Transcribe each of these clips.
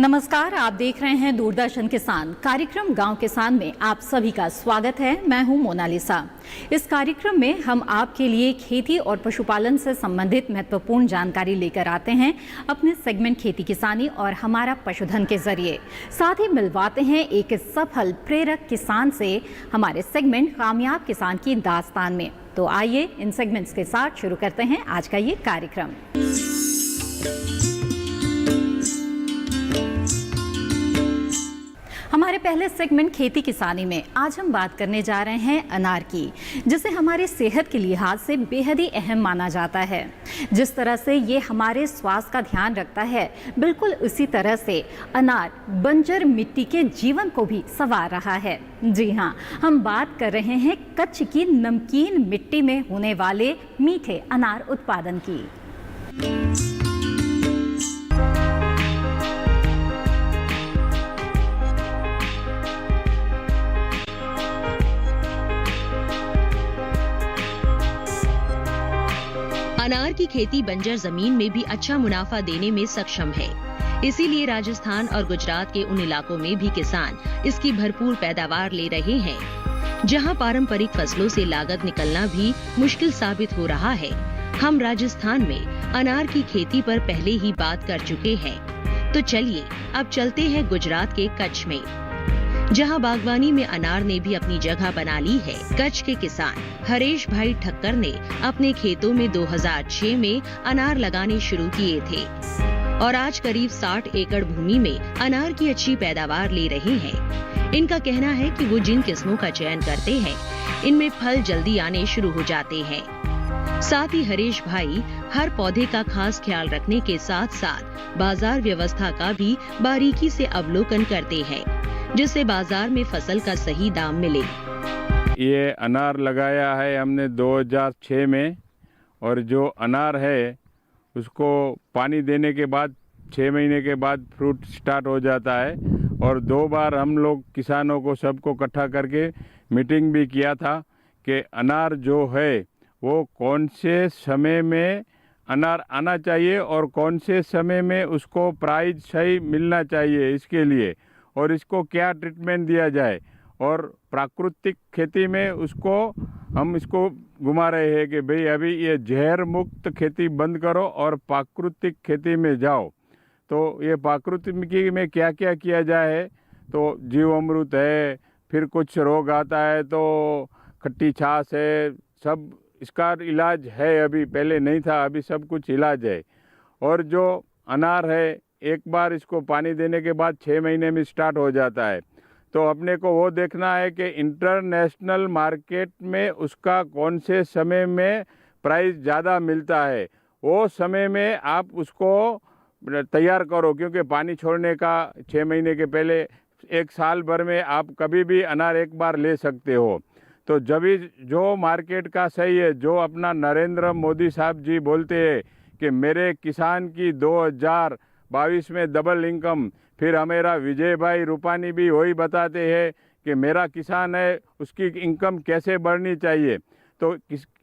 नमस्कार, आप देख रहे हैं दूरदर्शन किसान कार्यक्रम गांव किसान में आप सभी का स्वागत है। मैं हूं मोनालिसा। इस कार्यक्रम में हम आपके लिए खेती और पशुपालन से संबंधित महत्वपूर्ण जानकारी लेकर आते हैं अपने सेगमेंट खेती किसानी और हमारा पशुधन के जरिए। साथ ही मिलवाते हैं एक सफल प्रेरक किसान से हमारे सेगमेंट कामयाब किसान की दास्तान में। तो आइए इन सेगमेंट्स के साथ शुरू करते हैं आज का ये कार्यक्रम। हमारे पहले सेगमेंट खेती किसानी में आज हम बात करने जा रहे हैं अनार की, जिसे हमारी सेहत के लिहाज से बेहद ही अहम माना जाता है। जिस तरह से ये हमारे स्वास्थ्य का ध्यान रखता है, बिल्कुल उसी तरह से अनार बंजर मिट्टी के जीवन को भी संवार रहा है। जी हाँ, हम बात कर रहे हैं कच्छ की नमकीन मिट्टी में होने वाले मीठे अनार उत्पादन की। अनार की खेती बंजर जमीन में भी अच्छा मुनाफा देने में सक्षम है। इसीलिए राजस्थान और गुजरात के उन इलाकों में भी किसान इसकी भरपूर पैदावार ले रहे हैं, जहां पारंपरिक फसलों से लागत निकलना भी मुश्किल साबित हो रहा है। हम राजस्थान में अनार की खेती पर पहले ही बात कर चुके हैं, तो चलिए अब चलते हैं गुजरात के कच्छ में, जहां बागवानी में अनार ने भी अपनी जगह बना ली है। कच्छ के किसान हरेश भाई ठक्कर ने अपने खेतों में 2006 में अनार लगाने शुरू किए थे और आज करीब 60 एकड़ भूमि में अनार की अच्छी पैदावार ले रहे हैं। इनका कहना है कि वो जिन किस्मों का चयन करते हैं, इनमें फल जल्दी आने शुरू हो जाते हैं। साथ ही हरेश भाई हर पौधे का खास ख्याल रखने के साथ साथ बाजार व्यवस्था का भी बारीकी से अवलोकन करते हैं, जिससे बाजार में फसल का सही दाम मिले। ये अनार लगाया है हमने 2006 में, और जो अनार है उसको पानी देने के बाद 6 महीने के बाद फ्रूट स्टार्ट हो जाता है। और 2 बार हम लोग किसानों को सबको इकट्ठा करके मीटिंग भी किया था कि अनार जो है वो कौन से समय में अनार आना चाहिए और कौन से समय में उसको प्राइस सही मिलना चाहिए इसके लिए, और इसको क्या ट्रीटमेंट दिया जाए। और प्राकृतिक खेती में उसको हम इसको घुमा रहे हैं कि भाई अभी ये जहर मुक्त खेती बंद करो और प्राकृतिक खेती में जाओ। तो ये प्राकृतिक में क्या क्या किया जाए, तो जीवामृत है, फिर कुछ रोग आता है तो खट्टी छाछ है, सब इसका इलाज है। अभी पहले नहीं था, अभी सब कुछ इलाज है। और जो अनार है, एक बार इसको पानी देने के बाद 6 महीने में स्टार्ट हो जाता है। तो अपने को वो देखना है कि इंटरनेशनल मार्केट में उसका कौन से समय में प्राइस ज़्यादा मिलता है, वो समय में आप उसको तैयार करो। क्योंकि पानी छोड़ने का 6 महीने के पहले 1 साल भर में आप कभी भी अनार एक बार ले सकते हो। तो जब भी जो मार्केट का सही है, जो अपना नरेंद्र मोदी साहब जी बोलते हैं कि मेरे किसान की 2022 में डबल इनकम, फिर हमारा विजय भाई रूपानी भी वही बताते हैं कि मेरा किसान है उसकी इनकम कैसे बढ़नी चाहिए। तो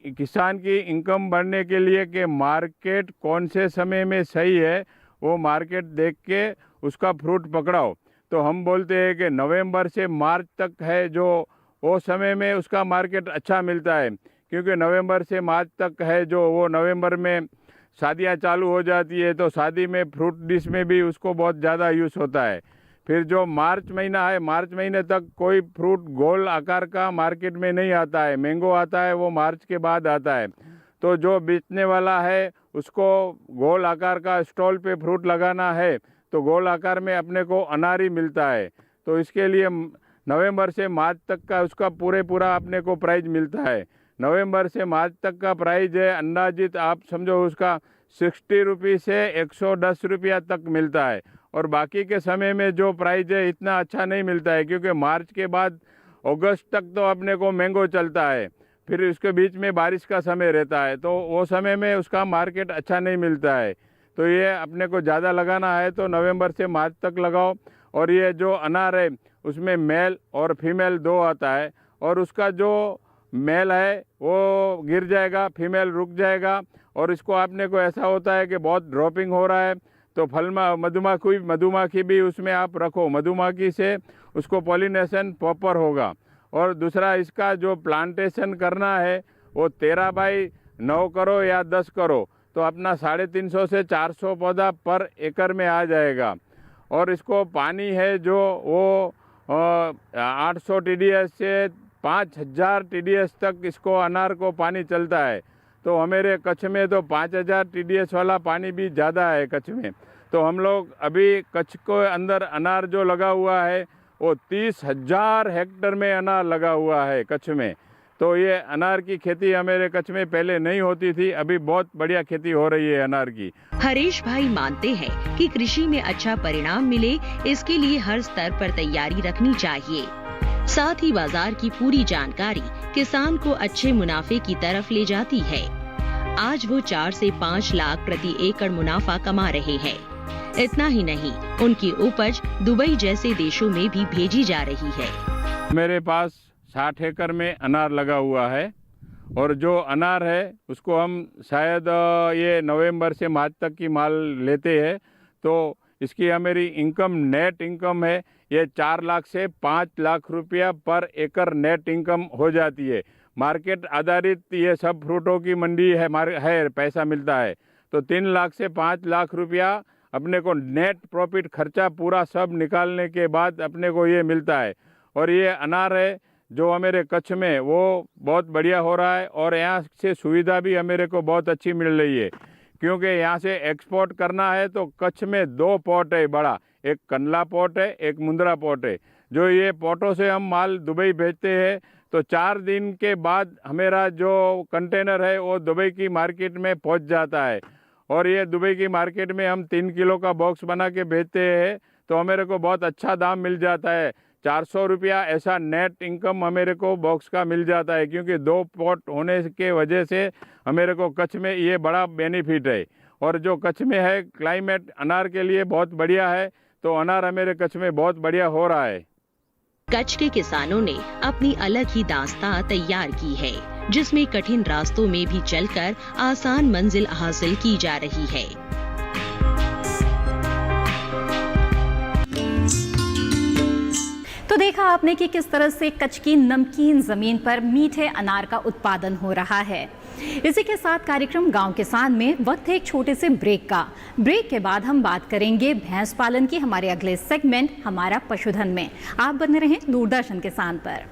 किसान की इनकम बढ़ने के लिए कि मार्केट कौन से समय में सही है, वो मार्केट देख के उसका फ्रूट पकड़ाओ। तो हम बोलते हैं कि नवंबर से मार्च तक है जो वो समय में उसका मार्केट अच्छा मिलता है। क्योंकि नवंबर से मार्च तक है जो, वो नवंबर में शादियां चालू हो जाती है, तो शादी में फ्रूट डिश में भी उसको बहुत ज़्यादा यूज़ होता है। फिर जो मार्च महीना है, मार्च महीने तक कोई फ्रूट गोल आकार का मार्केट में नहीं आता है। मैंगो आता है वो मार्च के बाद आता है। तो जो बेचने वाला है उसको गोल आकार का स्टॉल पे फ्रूट लगाना है, तो गोल आकार में अपने को अनार ही मिलता है। तो इसके लिए नवंबर से मार्च तक का उसका पूरा अपने को प्राइस मिलता है। नवंबर से मार्च तक का प्राइस है अंदाजित आप समझो उसका 60 रुपये से 110 रुपया तक मिलता है। और बाकी के समय में जो प्राइस है इतना अच्छा नहीं मिलता है, क्योंकि मार्च के बाद अगस्त तक तो अपने को मैंगो चलता है, फिर उसके बीच में बारिश का समय रहता है, तो वो समय में उसका मार्केट अच्छा नहीं मिलता है। तो ये अपने को ज़्यादा लगाना है तो नवंबर से मार्च तक लगाओ। और ये जो अनार है उसमें मेल और फीमेल 2 आता है, और उसका जो मेल है वो गिर जाएगा, फीमेल रुक जाएगा। और इसको आपने को ऐसा होता है कि बहुत ड्रॉपिंग हो रहा है तो मधुमक्खी भी उसमें आप रखो, मधुमक्खी से उसको पॉलिनेशन प्रॉपर होगा। और दूसरा, इसका जो प्लांटेशन करना है वो 13x9 करो या 10 करो तो अपना 350 से 400 पौधा पर एकड़ में आ जाएगा। और इसको पानी है जो वो 800 TDS से 5000 TDS तक इसको अनार को पानी चलता है। तो हमारे कच्छ में तो 5000 TDS वाला पानी भी ज़्यादा है कच्छ में। तो हम लोग अभी कच्छ को अंदर अनार जो लगा हुआ है वो 30,000 हेक्टेयर में अनार लगा हुआ है कच्छ में। तो ये अनार की खेती हमारे कच्छ में पहले नहीं होती थी, अभी बहुत बढ़िया खेती हो रही है अनार की। हरीश भाई मानते हैं कि कृषि में अच्छा परिणाम मिले, इसके लिए हर स्तर पर तैयारी रखनी चाहिए। साथ ही बाजार की पूरी जानकारी किसान को अच्छे मुनाफे की तरफ ले जाती है। आज वो 4 से 5 लाख प्रति एकड़ मुनाफा कमा रहे हैं। इतना ही नहीं, उनकी उपज दुबई जैसे देशों में भी भेजी जा रही है। मेरे पास 60 एकड़ में अनार लगा हुआ है और जो अनार है उसको हम शायद ये नवंबर से मार्च तक की माल लेते हैं। तो इसकी हमारी इनकम, नेट इनकम है ये 4 लाख से 5 लाख रुपया पर एकड़ नेट इनकम हो जाती है। मार्केट आधारित ये सब फ्रूटों की मंडी है पैसा मिलता है। तो 3 लाख से 5 लाख रुपया अपने को नेट प्रॉफिट, खर्चा पूरा सब निकालने के बाद अपने को ये मिलता है। और ये अनार है जो हमारे कच्छ में वो बहुत बढ़िया हो रहा है और यहाँ से सुविधा भी हमारे को बहुत अच्छी मिल रही है, क्योंकि यहाँ से एक्सपोर्ट करना है तो कच्छ में 2 पोर्ट है बड़ा, एक कंडला पोर्ट है, एक मुंद्रा पोर्ट है। जो ये पोर्टों से हम माल दुबई भेजते हैं तो 4 दिन के बाद हमारा जो कंटेनर है वो दुबई की मार्केट में पहुँच जाता है। और ये दुबई की मार्केट में हम 3 किलो का बॉक्स बना के भेजते हैं तो हमारे को बहुत अच्छा दाम मिल जाता है। 400 रुपया ऐसा नेट इनकम हमेरे को बॉक्स का मिल जाता है, क्योंकि 2 पोर्ट होने के वजह से हमेरे को कच्छ में ये बड़ा बेनिफिट है। और जो कच्छ में है क्लाइमेट अनार के लिए बहुत बढ़िया है, तो अनार हमारे कच्छ में बहुत बढ़िया हो रहा है। कच्छ के किसानों ने अपनी अलग ही दास्तां तैयार की है, जिसमें कठिन रास्तों में भी चलकर आसान मंजिल हासिल की जा रही है। तो देखा आपने कि किस तरह से कच्छ की नमकीन जमीन पर मीठे अनार का उत्पादन हो रहा है। इसी के साथ कार्यक्रम गांव किसान में वक्त है एक छोटे से ब्रेक का। ब्रेक के बाद हम बात करेंगे भैंस पालन की हमारे अगले सेगमेंट हमारा पशुधन में। आप बने रहें दूरदर्शन किसान पर।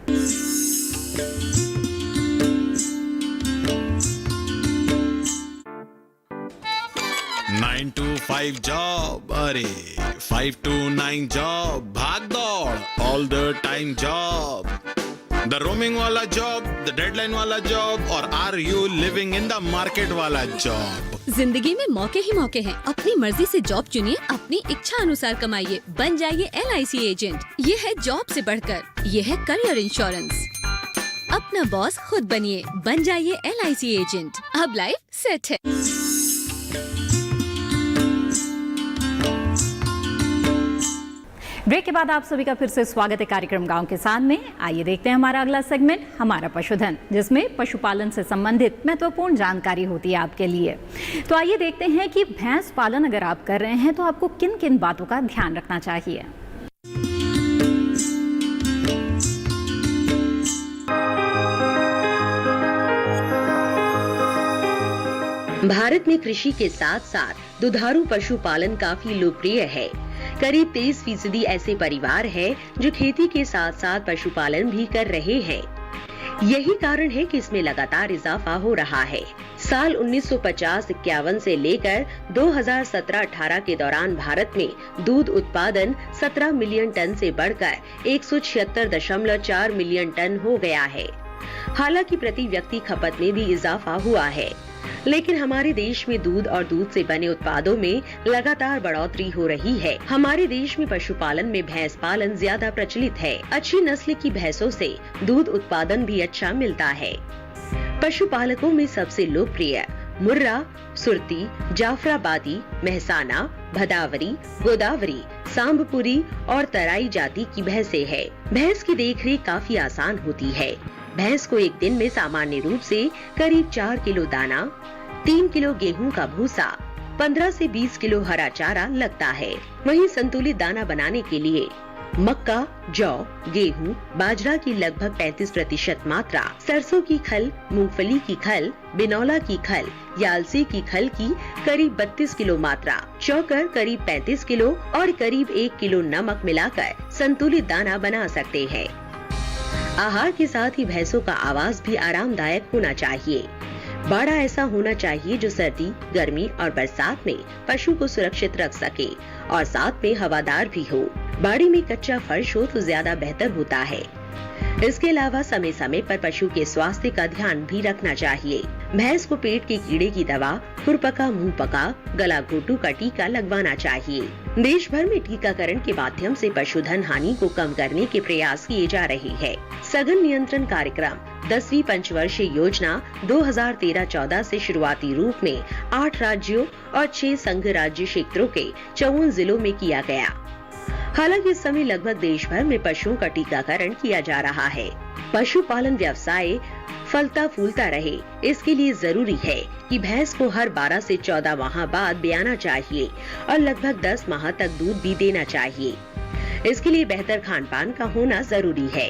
9 to 5 जॉब, अरे 5 to 9 जॉब, भाग दौड़ all the time job, the roaming वाला जॉब, द डेडलाइन वाला जॉब, और are you living in the market वाला जॉब। जिंदगी में मौके ही मौके हैं। अपनी मर्जी से जॉब चुनिए, अपनी इच्छा अनुसार कमाइए, बन जाइए LIC एजेंट। ये है जॉब से बढ़कर, ये है करियर इंश्योरेंस। अपना बॉस खुद बनिए, बन जाइए LIC एजेंट। अब लाइफ सेट है। ब्रेक के बाद आप सभी का फिर से स्वागत है कार्यक्रम गांव किसान में। आइए देखते हैं हमारा अगला सेगमेंट हमारा पशुधन, जिसमें पशुपालन से संबंधित महत्वपूर्ण जानकारी होती है आपके लिए। तो आइए देखते हैं कि भैंस पालन अगर आप कर रहे हैं तो आपको किन किन बातों का ध्यान रखना चाहिए। भारत में कृषि के साथ साथ दुधारू पशुपालन काफी लोकप्रिय है। करीब 23% ऐसे परिवार हैं जो खेती के साथ साथ पशुपालन भी कर रहे हैं। यही कारण है कि इसमें लगातार इजाफा हो रहा है। साल 1950-51 से लेकर 2017-18 के दौरान भारत में दूध उत्पादन 17 मिलियन टन से बढ़कर 176.4 मिलियन टन हो गया है। हालांकि प्रति व्यक्ति खपत में भी इजाफा हुआ है, लेकिन हमारे देश में दूध और दूध से बने उत्पादों में लगातार बढ़ोतरी हो रही है। हमारे देश में पशुपालन में भैंस पालन ज्यादा प्रचलित है। अच्छी नस्ल की भैंसों से दूध उत्पादन भी अच्छा मिलता है। पशुपालकों में सबसे लोकप्रिय मुर्रा, सुरती, जाफराबादी, मेहसाना, भदावरी, गोदावरी, सांबपुरी और तराई जाति की भैंसें है। भैंस की देखरेख काफी आसान होती है। भैंस को एक दिन में सामान्य रूप से करीब 4 किलो दाना, 3 किलो गेहूं का भूसा, 15 से 20 किलो हरा चारा लगता है। वहीं संतुलित दाना बनाने के लिए मक्का, जौ, गेहूं, बाजरा की लगभग 35% मात्रा, सरसों की खल, मूंगफली की खल, बिनौला की खल या अलसी की खल की करीब 32 किलो मात्रा, चौकर करीब 35 किलो और करीब 1 किलो नमक मिलाकर संतुलित दाना बना सकते हैं। आहार के साथ ही भैंसों का आवास भी आरामदायक होना चाहिए। बाड़ा ऐसा होना चाहिए जो सर्दी, गर्मी और बरसात में पशु को सुरक्षित रख सके और साथ में हवादार भी हो। बाड़ी में कच्चा फर्श हो तो ज्यादा बेहतर होता है। इसके अलावा समय समय पर पशु के स्वास्थ्य का ध्यान भी रखना चाहिए। भैंस को पेट के कीड़े की दवा, खुरपका, मुंह पका, गला घोटू का टीका लगवाना चाहिए। देश भर में टीकाकरण के माध्यम से पशुधन हानि को कम करने के प्रयास किए जा रहे हैं। सघन नियंत्रण कार्यक्रम 10वीं पंचवर्षीय योजना 2013-14 से शुरुआती रूप में 8 राज्यों और 6 संघ राज्य क्षेत्रों के 54 जिलों में किया गया। हालांकि इस समय लगभग देश भर में पशुओं का टीकाकरण किया जा रहा है। पशुपालन व्यवसाय फलता फूलता रहे, इसके लिए जरूरी है कि भैंस को हर 12 से 14 माह बाद ब्याना चाहिए और लगभग 10 माह तक दूध भी देना चाहिए। इसके लिए बेहतर खान पान का होना जरूरी है।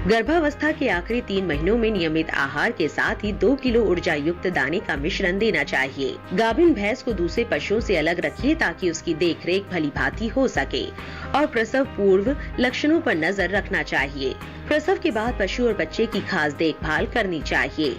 गर्भावस्था के आखिरी 3 महीनों में नियमित आहार के साथ ही 2 किलो ऊर्जा युक्त दाने का मिश्रण देना चाहिए। गाभिन भैंस को दूसरे पशुओं से अलग रखिए ताकि उसकी देखरेख भली भांति हो सके और प्रसव पूर्व लक्षणों पर नजर रखना चाहिए। प्रसव के बाद पशु और बच्चे की खास देखभाल करनी चाहिए।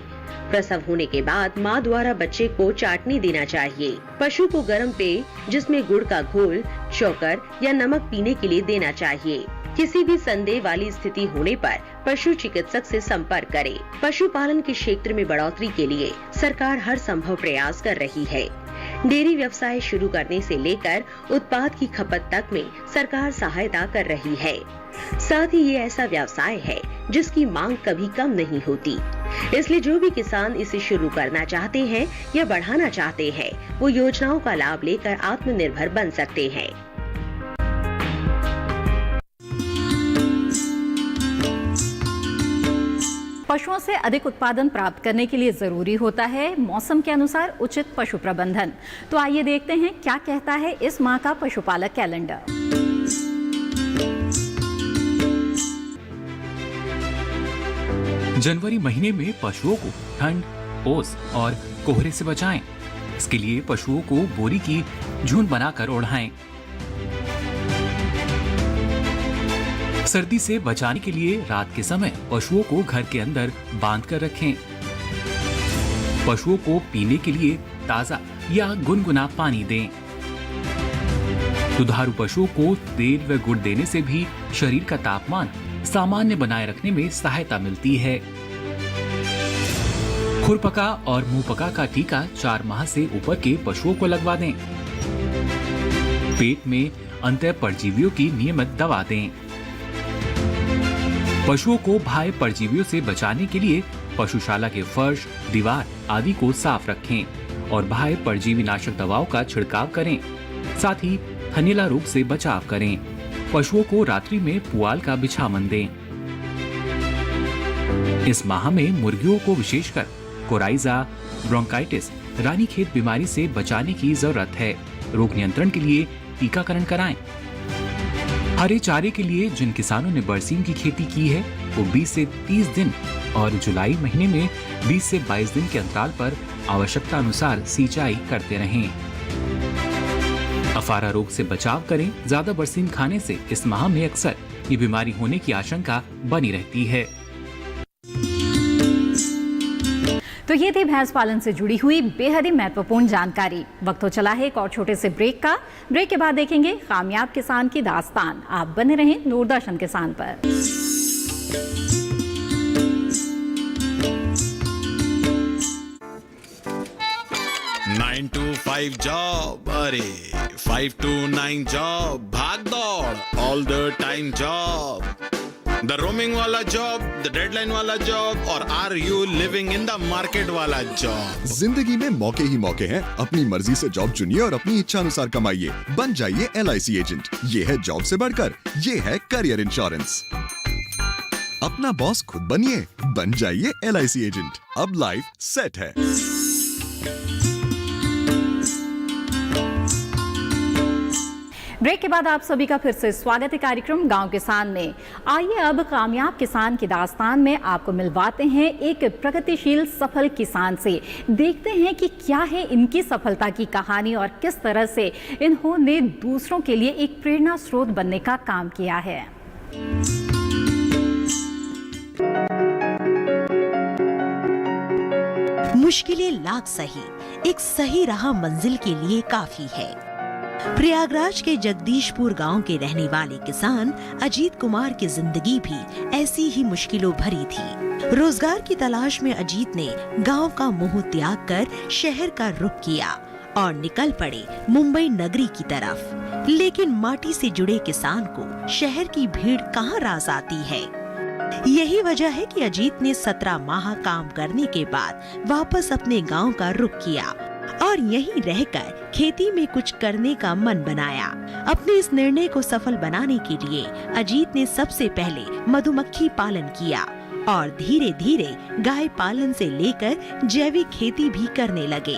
प्रसव होने के बाद माँ द्वारा बच्चे को चाटनी देना चाहिए। पशु को गर्म पेय जिसमें गुड़ का घोल, चोकर या नमक पीने के लिए देना चाहिए। किसी भी संदेह वाली स्थिति होने पर पशु चिकित्सक से संपर्क करें। पशुपालन के क्षेत्र में बढ़ोतरी के लिए सरकार हर संभव प्रयास कर रही है। डेयरी व्यवसाय शुरू करने से लेकर उत्पाद की खपत तक में सरकार सहायता कर रही है। साथ ही ये ऐसा व्यवसाय है जिसकी मांग कभी कम नहीं होती। इसलिए जो भी किसान इसे शुरू करना चाहते हैं या बढ़ाना चाहते हैं, वो योजनाओं का लाभ लेकर आत्मनिर्भर बन सकते हैं। पशुओं से अधिक उत्पादन प्राप्त करने के लिए जरूरी होता है मौसम के अनुसार उचित पशु प्रबंधन। तो आइए देखते हैं क्या कहता है इस माह का पशुपालक कैलेंडर। जनवरी महीने में पशुओं को ठंड, ओस और कोहरे से बचाएं। इसके लिए पशुओं को बोरी की झुंड बनाकर ओढ़ाएं। सर्दी से बचाने के लिए रात के समय पशुओं को घर के अंदर बांध कर रखें। पशुओं को पीने के लिए ताजा या गुनगुना पानी दें। दुधारू पशुओं को तेल व गुड़ देने से भी शरीर का तापमान सामान्य बनाए रखने में सहायता मिलती है। खुरपका और मुंहपका का टीका 4 माह से ऊपर के पशुओं को लगवा दें। पेट में अंतः परजीवियों की नियमित दवा दें। पशुओं को बाह्य परजीवियों से बचाने के लिए पशुशाला के फर्श, दीवार आदि को साफ रखें और बाह्य परजीवी नाशक दवाओं का छिड़काव करें। साथ ही थनैला रोग से बचाव करें। पशुओं को रात्रि में पुआल का बिछावन दें। इस माह में मुर्गियों को विशेषकर कोराइजा, ब्रोंकाइटिस, रानीखेत बीमारी से बचाने की जरूरत है। रोग नियंत्रण के लिए टीकाकरण कराएं। हरे चारे के लिए जिन किसानों ने बरसीम की खेती की है वो 20 से 30 दिन और जुलाई महीने में 20 से 22 दिन के अंतराल पर आवश्यकता अनुसार सिंचाई करते रहें। अफारा रोग से बचाव करें। ज्यादा बरसीम खाने से इस माह में अक्सर ये बीमारी होने की आशंका बनी रहती है। तो ये थी भैंस पालन से जुड़ी हुई बेहद ही महत्वपूर्ण जानकारी। वक्त तो चला है एक और छोटे से ब्रेक का। ब्रेक के बाद देखेंगे कामयाब किसान की दास्तान। आप बने रहें दूरदर्शन किसान पर। 9 to 5 जॉब, अरे 5 to 9 जॉब, भाग दौड़ all the time job, the roaming वाला जॉब, द डेडलाइन वाला जॉब और are you living in the market वाला जॉब। जिंदगी में मौके ही मौके हैं। अपनी मर्जी से जॉब चुनिए और अपनी इच्छा अनुसार कमाइए। बन जाइए LIC एजेंट। ये है जॉब से बढ़कर, ये है करियर इंश्योरेंस। अपना बॉस खुद बनिए, बन जाइए LIC एजेंट। अब लाइफ सेट है। ब्रेक के बाद आप सभी का फिर से स्वागत है कार्यक्रम गांव किसान में। आइए अब कामयाब किसान की दास्तान में आपको मिलवाते हैं एक प्रगतिशील सफल किसान से। देखते हैं कि क्या है इनकी सफलता की कहानी और किस तरह से इन्होंने दूसरों के लिए एक प्रेरणा स्रोत बनने का काम किया है। मुश्किलें लाख सही, एक सही राह मंजिल के लिए काफी है। प्रयागराज के जगदीशपुर गांव के रहने वाले किसान अजीत कुमार की जिंदगी भी ऐसी ही मुश्किलों भरी थी। रोजगार की तलाश में अजीत ने गांव का मोह त्याग कर शहर का रुख किया और निकल पड़े मुंबई नगरी की तरफ। लेकिन माटी से जुड़े किसान को शहर की भीड़ कहाँ रास आती है। यही वजह है कि अजीत ने 17 माह काम करने के बाद वापस अपने गांव का रुख किया और यहीं रहकर खेती में कुछ करने का मन बनाया। अपने इस निर्णय को सफल बनाने के लिए अजीत ने सबसे पहले मधुमक्खी पालन किया और धीरे धीरे गाय पालन से लेकर जैविक खेती भी करने लगे।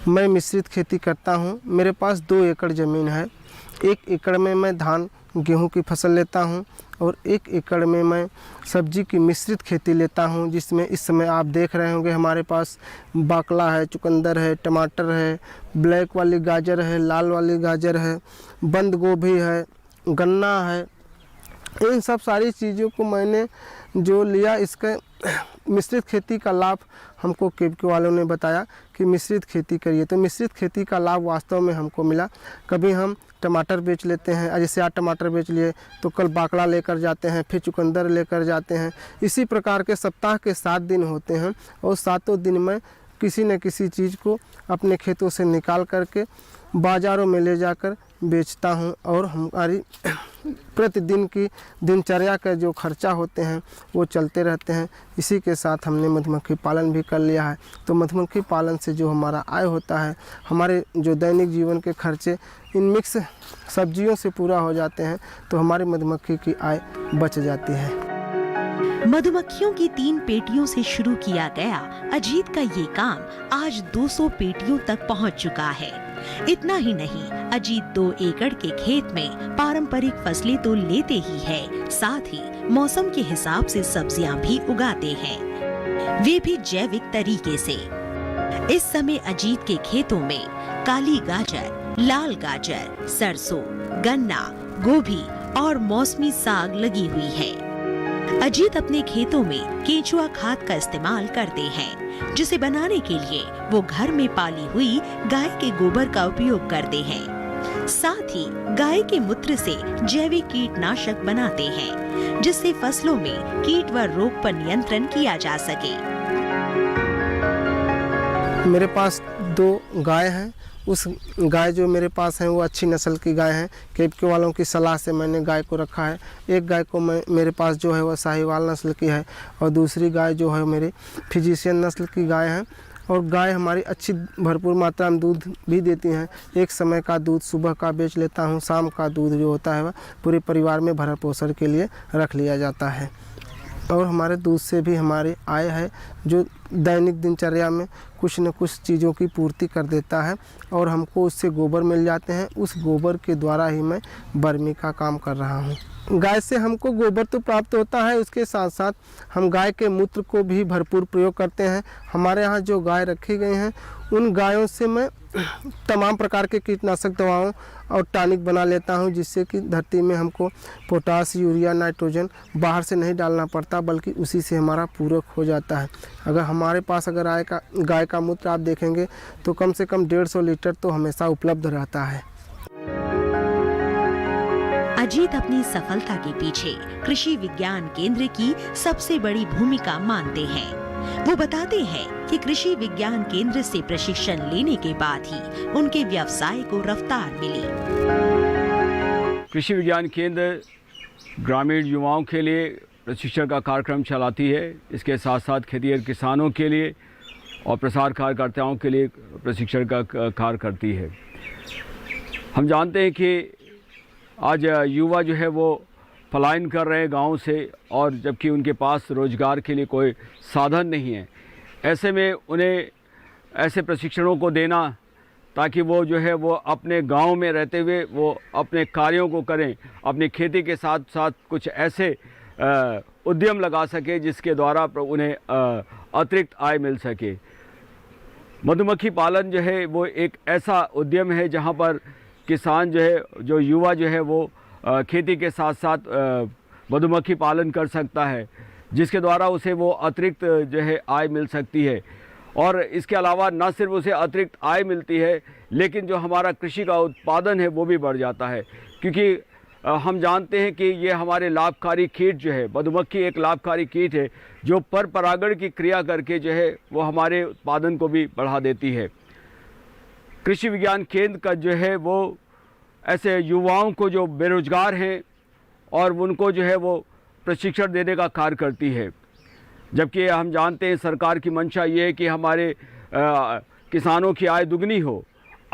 मैं मिश्रित खेती करता हूँ। मेरे पास 2 एकड़ जमीन है। 1 एकड़ में मैं धान गेहूं की फसल लेता हूं और 1 एकड़ में मैं सब्जी की मिश्रित खेती लेता हूं, जिसमें इस समय आप देख रहे होंगे हमारे पास बाकला है, चुकंदर है, टमाटर है, ब्लैक वाली गाजर है, लाल वाली गाजर है, बंद गोभी है, गन्ना है। इन सब सारी चीज़ों को मैंने जो लिया, इसका मिश्रित खेती का लाभ हमको केबके वालों ने बताया कि मिश्रित खेती करिए, तो मिश्रित खेती का लाभ वास्तव में हमको मिला। कभी हम टमाटर बेच लेते हैं, जैसे आज टमाटर बेच लिए तो कल बाकला लेकर जाते हैं, फिर चुकंदर लेकर जाते हैं। इसी प्रकार के सप्ताह के 7 दिन होते हैं और 7 दिन में किसी न किसी चीज़ को अपने खेतों से निकाल करके बाज़ारों में ले जाकर बेचता हूं और हमारी प्रतिदिन की दिनचर्या का जो खर्चा होते हैं वो चलते रहते हैं। इसी के साथ हमने मधुमक्खी पालन भी कर लिया है, तो मधुमक्खी पालन से जो हमारा आय होता है, हमारे जो दैनिक जीवन के खर्चे इन मिक्स सब्जियों से पूरा हो जाते हैं, तो हमारी मधुमक्खी की आय बच जाती है। मधुमक्खियों की 3 पेटियों से शुरू किया गया अजीत का ये काम आज 200 पेटियों तक पहुंच चुका है। इतना ही नहीं, अजीत 2 एकड़ के खेत में पारंपरिक फसलें तो लेते ही है, साथ ही मौसम के हिसाब से सब्जियां भी उगाते हैं, वे भी जैविक तरीके से। इस समय अजीत के खेतों में काली गाजर, लाल गाजर, सरसों, गन्ना, गोभी और मौसमी साग लगी हुई है। अजीत अपने खेतों में केंचुआ खाद का इस्तेमाल करते हैं, जिसे बनाने के लिए वो घर में पाली हुई गाय के गोबर का उपयोग करते हैं। साथ ही गाय के मूत्र से जैविक कीटनाशक बनाते हैं, जिससे फसलों में कीट व रोग पर नियंत्रण किया जा सके। मेरे पास 2 गाय हैं। उस गाय जो मेरे पास है वो अच्छी नस्ल की गाय हैं। केबके वालों की सलाह से मैंने गाय को रखा है। एक गाय को मेरे पास जो है वो साहिवाल नस्ल की है और दूसरी गाय जो है मेरी फिजिशियन नस्ल की गाय है। और गाय हमारी अच्छी भरपूर मात्रा में दूध भी देती हैं। एक समय का दूध सुबह का बेच लेता हूँ, शाम का दूध जो होता है वह पूरे परिवार में भरण पोषण के लिए रख लिया जाता है। और हमारे दूध से भी हमारी आय है, जो दैनिक दिनचर्या में कुछ न कुछ चीज़ों की पूर्ति कर देता है और हमको उससे गोबर मिल जाते हैं। उस गोबर के द्वारा ही मैं बर्मी का काम कर रहा हूँ। गाय से हमको गोबर तो प्राप्त होता है, उसके साथ साथ हम गाय के मूत्र को भी भरपूर प्रयोग करते हैं। हमारे यहाँ जो गाय रखी गई हैं उन गायों से मैं तमाम प्रकार के कीटनाशक दवाओं और टॉनिक बना लेता हूं, जिससे कि धरती में हमको पोटास, यूरिया, नाइट्रोजन बाहर से नहीं डालना पड़ता, बल्कि उसी से हमारा पूरक हो जाता है। अगर हमारे पास अगर गाय का मूत्र आप देखेंगे तो कम से कम 150 लीटर तो हमेशा उपलब्ध रहता है। अजीत अपनी सफलता के पीछे कृषि विज्ञान केंद्र की सबसे बड़ी भूमिका मानते हैं। वो बताते हैं कि कृषि विज्ञान केंद्र से प्रशिक्षण लेने के बाद ही उनके व्यवसाय को रफ्तार मिली। कृषि विज्ञान केंद्र ग्रामीण युवाओं के लिए प्रशिक्षण का कार्यक्रम चलाती है। इसके साथ साथ खेतिहर किसानों के लिए और प्रसार कार्यकर्ताओं के लिए प्रशिक्षण का कार्य करती है। हम जानते हैं कि आज युवा जो है वो पलायन कर रहे हैं गाँव से, और जबकि उनके पास रोज़गार के लिए कोई साधन नहीं है। ऐसे में उन्हें ऐसे प्रशिक्षणों को देना ताकि वो जो है वो अपने गांव में रहते हुए वो अपने कार्यों को करें, अपनी खेती के साथ साथ कुछ ऐसे उद्यम लगा सके जिसके द्वारा उन्हें अतिरिक्त आय मिल सके। मधुमक्खी पालन जो है वो एक ऐसा उद्यम है जहां पर किसान जो है, जो युवा जो है वो खेती के साथ साथ मधुमक्खी पालन कर सकता है, जिसके द्वारा उसे वो अतिरिक्त जो है आय मिल सकती है। और इसके अलावा न सिर्फ उसे अतिरिक्त आय मिलती है, लेकिन जो हमारा कृषि का उत्पादन है वो भी बढ़ जाता है, क्योंकि हम जानते हैं कि ये हमारे लाभकारी कीट जो है, मधुमक्खी एक लाभकारी कीट है जो पर परागण की क्रिया करके जो है वो हमारे उत्पादन को भी बढ़ा देती है। कृषि विज्ञान केंद्र का जो है वो ऐसे युवाओं को जो बेरोजगार हैं और उनको जो है वो प्रशिक्षण देने का कार्य करती है, जबकि हम जानते हैं सरकार की मंशा ये है कि हमारे किसानों की आय दुगनी हो।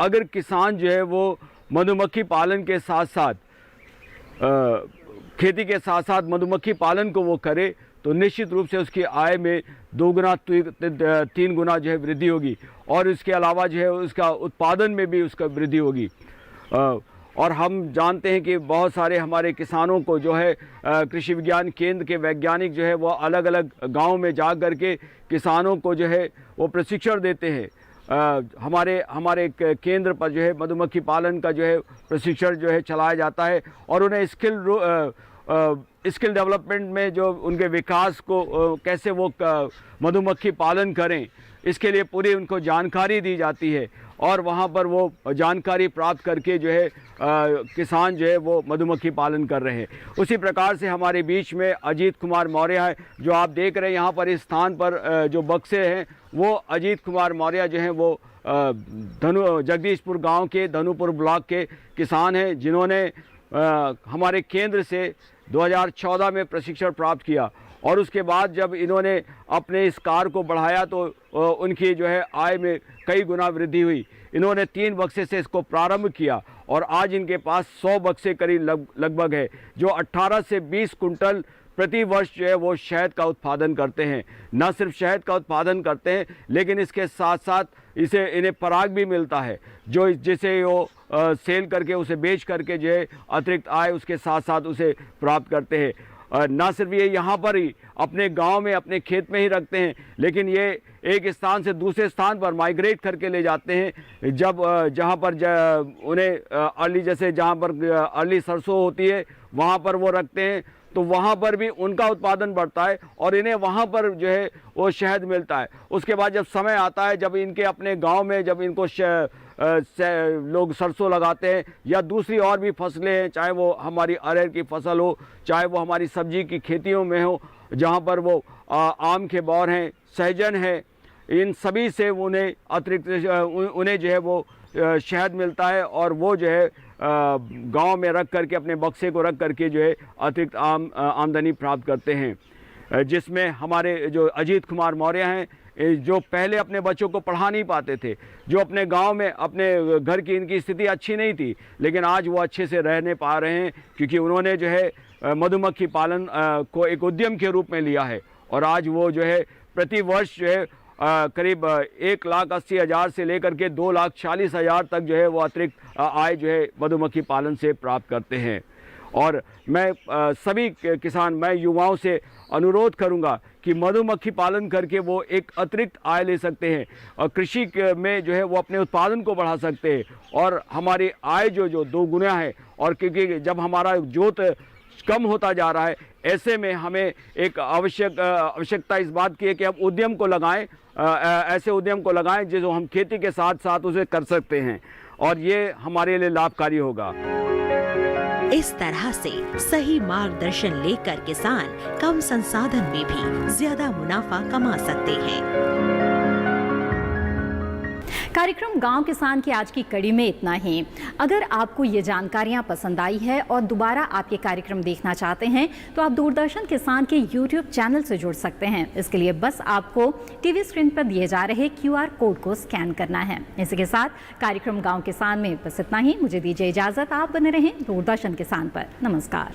अगर किसान जो है वो मधुमक्खी पालन के साथ साथ खेती के साथ साथ मधुमक्खी पालन को वो करे तो निश्चित रूप से उसकी आय में 2 गुना 3 गुना जो है वृद्धि होगी, और इसके अलावा जो है उसका उत्पादन में भी उसका वृद्धि होगी। और हम जानते हैं कि बहुत सारे हमारे किसानों को जो है कृषि विज्ञान केंद्र के वैज्ञानिक जो है वो अलग अलग गांव में जा कर के किसानों को जो है वो प्रशिक्षण देते हैं। हमारे केंद्र पर जो है मधुमक्खी पालन का जो है प्रशिक्षण जो है चलाया जाता है, और उन्हें स्किल डेवलपमेंट में जो उनके विकास को कैसे वो मधुमक्खी पालन करें, इसके लिए पूरी उनको जानकारी दी जाती है, और वहाँ पर वो जानकारी प्राप्त करके जो है किसान जो है वो मधुमक्खी पालन कर रहे हैं। उसी प्रकार से हमारे बीच में अजीत कुमार मौर्य है, जो आप देख रहे हैं यहाँ पर इस स्थान पर जो बक्से हैं वो अजीत कुमार मौर्य जो हैं वो जगदीशपुर गांव के धनुपुर ब्लॉक के किसान हैं, जिन्होंने हमारे केंद्र से 2014 में प्रशिक्षण प्राप्त किया, और उसके बाद जब इन्होंने अपने इस कार्य को बढ़ाया तो उनकी जो है आय में कई गुना वृद्धि हुई। इन्होंने 3 बक्से से इसको प्रारंभ किया, और आज इनके पास 100 बक्से करीब लगभग है, जो 18 से 20 कुंटल प्रति वर्ष जो है वो शहद का उत्पादन करते हैं। न सिर्फ शहद का उत्पादन करते हैं, लेकिन इसके साथ साथ इन्हें पराग भी मिलता है, जो जिसे वो सेल करके उसे बेच करके जो है अतिरिक्त आय उसके साथ साथ उसे प्राप्त करते हैं। न सिर्फ ये यहाँ पर ही अपने गांव में अपने खेत में ही रखते हैं, लेकिन ये एक स्थान से दूसरे स्थान पर माइग्रेट करके ले जाते हैं, जब जहाँ पर उन्हें अर्ली, जैसे जहाँ पर अर्ली सरसों होती है वहाँ पर वो रखते हैं, तो वहाँ पर भी उनका उत्पादन बढ़ता है और इन्हें वहाँ पर जो है वो शहद मिलता है। उसके बाद जब समय आता है, जब इनके अपने गांव में जब इनको लोग सरसों लगाते हैं या दूसरी और भी फसलें हैं, चाहे वो हमारी अरहर की फसल हो, चाहे वो हमारी सब्जी की खेतियों में हो, जहाँ पर वो आम के बौर हैं, सहजन है, इन सभी से उन्हें अतिरिक्त उन्हें जो है वो शहद मिलता है, और वो जो है गांव में रख करके अपने बक्से को रख करके जो है अतिरिक्त आमदनी प्राप्त करते हैं। जिसमें हमारे जो अजीत कुमार मौर्य हैं, जो पहले अपने बच्चों को पढ़ा नहीं पाते थे, जो अपने गांव में अपने घर की इनकी स्थिति अच्छी नहीं थी, लेकिन आज वो अच्छे से रहने पा रहे हैं, क्योंकि उन्होंने जो है मधुमक्खी पालन को एक उद्यम के रूप में लिया है, और आज वो जो है प्रति वर्ष जो है करीब 1,80,000 से लेकर के 2,40,000 तक जो है वो अतिरिक्त आय जो है मधुमक्खी पालन से प्राप्त करते हैं। और मैं सभी किसान, मैं युवाओं से अनुरोध करूंगा कि मधुमक्खी पालन करके वो एक अतिरिक्त आय ले सकते हैं, और कृषि में जो है वो अपने उत्पादन को बढ़ा सकते हैं, और हमारी आय जो 2 गुना है। और क्योंकि जब हमारा जोत कम होता जा रहा है, ऐसे में हमें एक आवश्यकता इस बात की है कि हम उद्यम को लगाएं, ऐसे उद्यम को लगाएं जो हम खेती के साथ साथ उसे कर सकते हैं, और ये हमारे लिए लाभकारी होगा। इस तरह से सही मार्गदर्शन लेकर किसान कम संसाधन में भी ज्यादा मुनाफा कमा सकते हैं। कार्यक्रम गांव किसान की आज की कड़ी में इतना ही। अगर आपको ये जानकारियां पसंद आई है और दोबारा आप ये कार्यक्रम देखना चाहते हैं, तो आप दूरदर्शन किसान के YouTube चैनल से जुड़ सकते हैं। इसके लिए बस आपको टीवी स्क्रीन पर दिए जा रहे QR कोड को स्कैन करना है। इसी के साथ कार्यक्रम गांव किसान में बस इतना ही। मुझे दीजिए इजाजत। आप बने रहें दूरदर्शन किसान पर। नमस्कार।